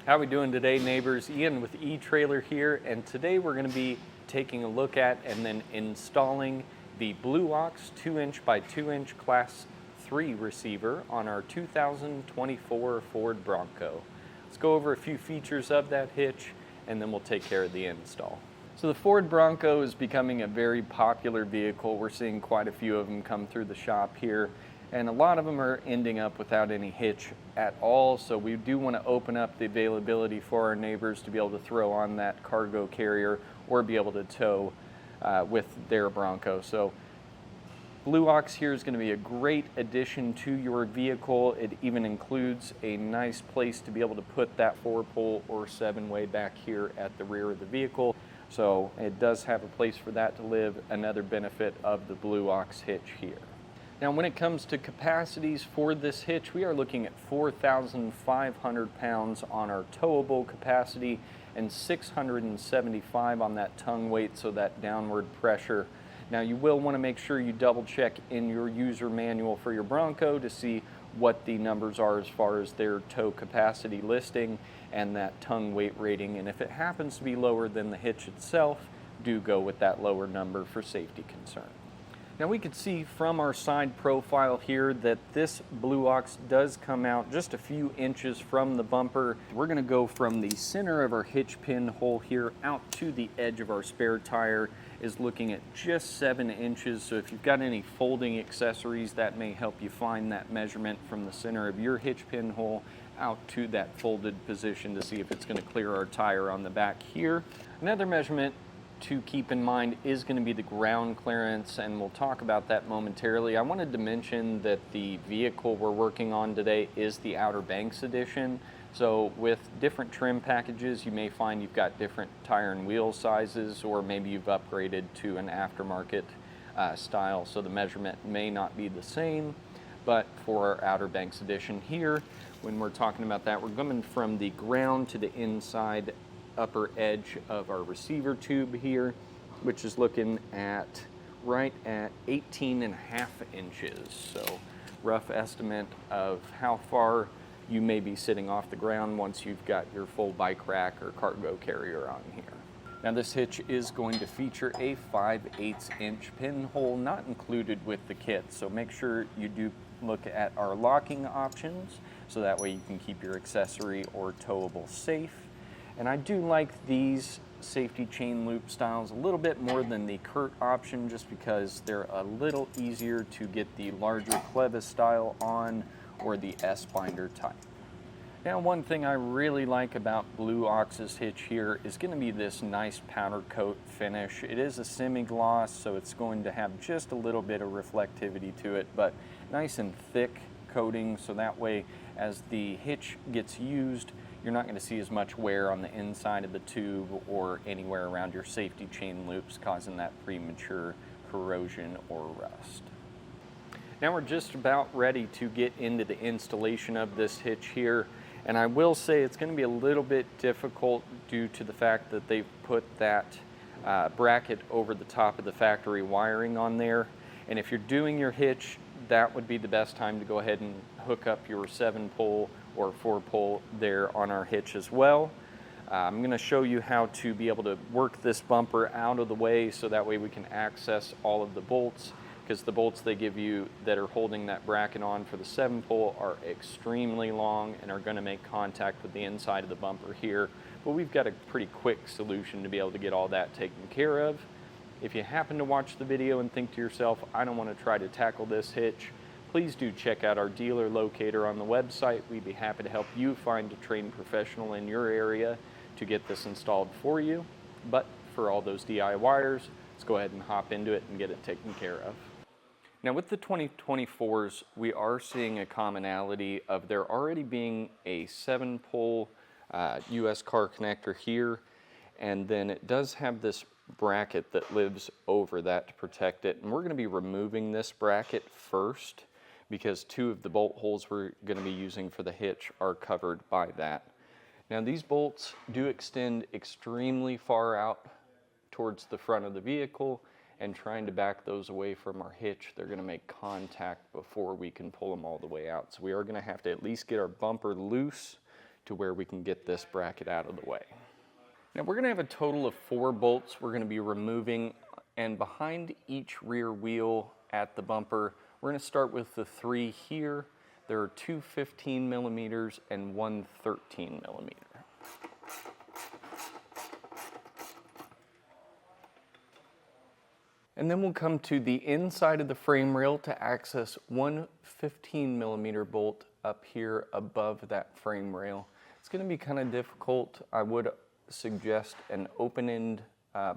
How we doing today, neighbors? Ian with eTrailer here, and today we're going to be taking a look at and then installing the Blue Ox 2-inch by 2-inch Class 3 receiver on our 2024 Ford Bronco. Let's go over a few features of that hitch, and then we'll take care of the install. So the Ford Bronco is becoming a very popular vehicle. We're seeing quite a few of them come through the shop here, and a lot of them are ending up without any hitch at all. So we do want to open up the availability for our neighbors to be able to throw on that cargo carrier or be able to tow with their Bronco. So Blue Ox here is going to be a great addition to your vehicle. It even includes a nice place to be able to put that 4-pole or 7-way back here at the rear of the vehicle. So it does have a place for that to live, another benefit of the Blue Ox hitch here. Now when it comes to capacities for this hitch, we are looking at 4,500 pounds on our towable capacity and 675 on that tongue weight, so that downward pressure. Now you will want to make sure you double check in your user manual for your Bronco to see what the numbers are as far as their tow capacity listing and that tongue weight rating, and if it happens to be lower than the hitch itself, do go with that lower number for safety concern. Now we can see from our side profile here that this Blue Ox does come out just a few inches from the bumper. We're going to go from the center of our hitch pin hole here out to the edge of our spare tire is looking at just 7 inches. So if you've got any folding accessories, that may help you find that measurement from the center of your hitch pin hole out to that folded position to see if it's going to clear our tire on the back here. Another measurement to keep in mind is going to be the ground clearance, and we'll talk about that momentarily. I wanted to mention that the vehicle we're working on today is the Outer Banks edition. So with different trim packages, you may find you've got different tire and wheel sizes, or maybe you've upgraded to an aftermarket style, so the measurement may not be the same. But for our Outer Banks edition here, when we're talking about that, we're coming from the ground to the inside upper edge of our receiver tube here, which is looking at right at 18.5 inches. So rough estimate of how far you may be sitting off the ground once you've got your full bike rack or cargo carrier on here. Now this hitch is going to feature a 5/8 inch pinhole, not included with the kit, so make sure you do look at our locking options so that way you can keep your accessory or towable safe. And I do like these safety chain loop styles a little bit more than the Curt option, just because they're a little easier to get the larger clevis style on or the S-binder type. Now one thing I really like about Blue Ox's hitch here is going to be this nice powder coat finish. It is a semi-gloss, so it's going to have just a little bit of reflectivity to it, but nice and thick coating, so that way as the hitch gets used, you're not going to see as much wear on the inside of the tube or anywhere around your safety chain loops, causing that premature corrosion or rust. Now we're just about ready to get into the installation of this hitch here, and I will say it's going to be a little bit difficult due to the fact that they've put that bracket over the top of the factory wiring on there. And if you're doing your hitch, that would be the best time to go ahead and hook up your 7-pole or 4-pole there on our hitch as well. I'm going to show you how to be able to work this bumper out of the way so that way we can access all of the bolts, because the bolts they give you that are holding that bracket on for the 7-pole are extremely long and are going to make contact with the inside of the bumper here. But we've got a pretty quick solution to be able to get all that taken care of. If you happen to watch the video and think to yourself, I don't want to try to tackle this hitch, please do check out our dealer locator on the website. We'd be happy to help you find a trained professional in your area to get this installed for you. But for all those DIYers, let's go ahead and hop into it and get it taken care of. Now with the 2024s, we are seeing a commonality of there already being a 7-pole US car connector here, and then it does have this bracket that lives over that to protect it. And we're going to be removing this bracket first because 2 of the bolt holes we're going to be using for the hitch are covered by that. Now these bolts do extend extremely far out towards the front of the vehicle, and trying to back those away from our hitch, they're going to make contact before we can pull them all the way out. So we are going to have to at least get our bumper loose to where we can get this bracket out of the way. Now we're going to have a total of 4 bolts we're going to be removing, and behind each rear wheel at the bumper, we're going to start with the 3 here. There are 2 15 millimeters and 1 13 millimeter. And then we'll come to the inside of the frame rail to access 1 15 millimeter bolt up here above that frame rail. It's going to be kind of difficult. I would suggest an open-end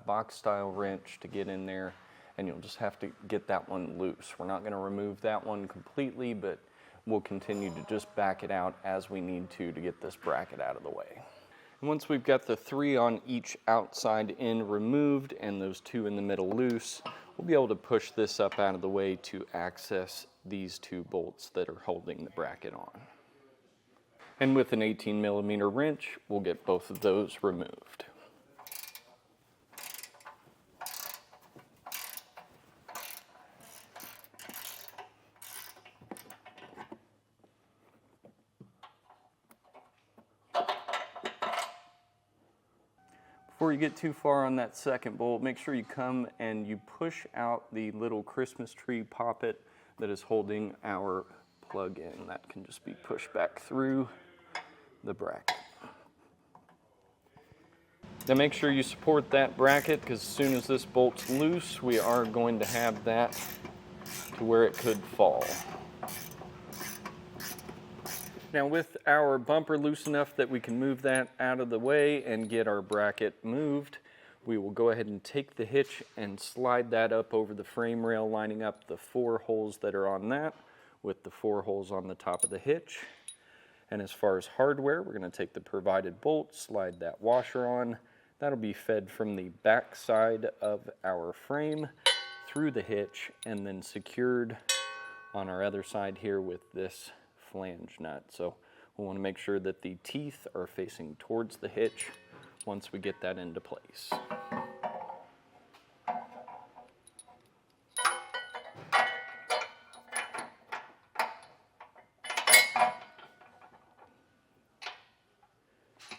box style wrench to get in there, and you'll just have to get that one loose. We're not going to remove that one completely, but we'll continue to just back it out as we need to get this bracket out of the way. And once we've got the 3 on each outside end removed and those 2 in the middle loose, we'll be able to push this up out of the way to access these 2 bolts that are holding the bracket on. And with an 18 millimeter wrench, we'll get both of those removed. Before you get too far on that second bolt, make sure you come and you push out the little Christmas tree poppet that is holding our plug in. That can just be pushed back through the bracket. Now make sure you support that bracket, because as soon as this bolt's loose, we are going to have that to where it could fall. Now with our bumper loose enough that we can move that out of the way and get our bracket moved, we will go ahead and take the hitch and slide that up over the frame rail, lining up the 4 holes that are on that with the 4 holes on the top of the hitch. And as far as hardware, we're going to take the provided bolt, slide that washer on. That'll be fed from the back side of our frame through the hitch and then secured on our other side here with this flange nut. So we'll want to make sure that the teeth are facing towards the hitch once we get that into place.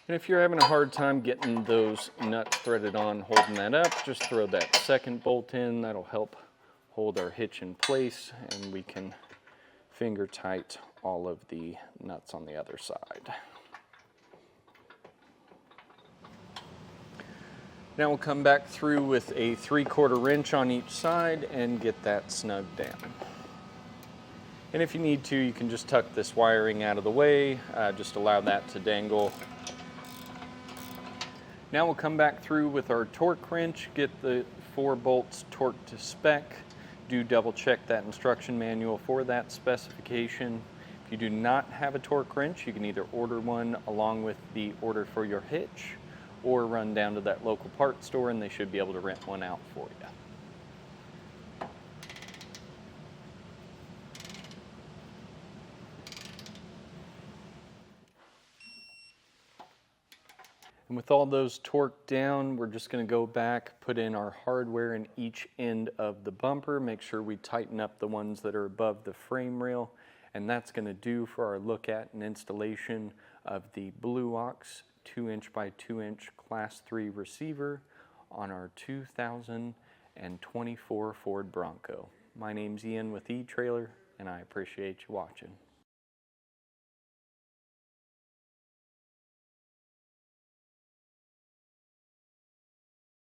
And if you're having a hard time getting those nuts threaded on, holding that up, just throw that second bolt in. That'll help hold our hitch in place, and we can finger tight all of the nuts on the other side. Now we'll come back through with a 3/4 wrench on each side and get that snugged down. And if you need to, you can just tuck this wiring out of the way, just allow that to dangle. Now we'll come back through with our torque wrench, get the 4 bolts torqued to spec. Do double check that instruction manual for that specification. If you do not have a torque wrench, you can either order one along with the order for your hitch, or run down to that local parts store and they should be able to rent one out for you. And with all those torqued down, we're just going to go back, put in our hardware in each end of the bumper, make sure we tighten up the ones that are above the frame rail, and that's going to do for our look at and installation of the Blue Ox 2" by 2" Class 3 receiver on our 2024 Ford Bronco. My name's Ian with eTrailer, and I appreciate you watching.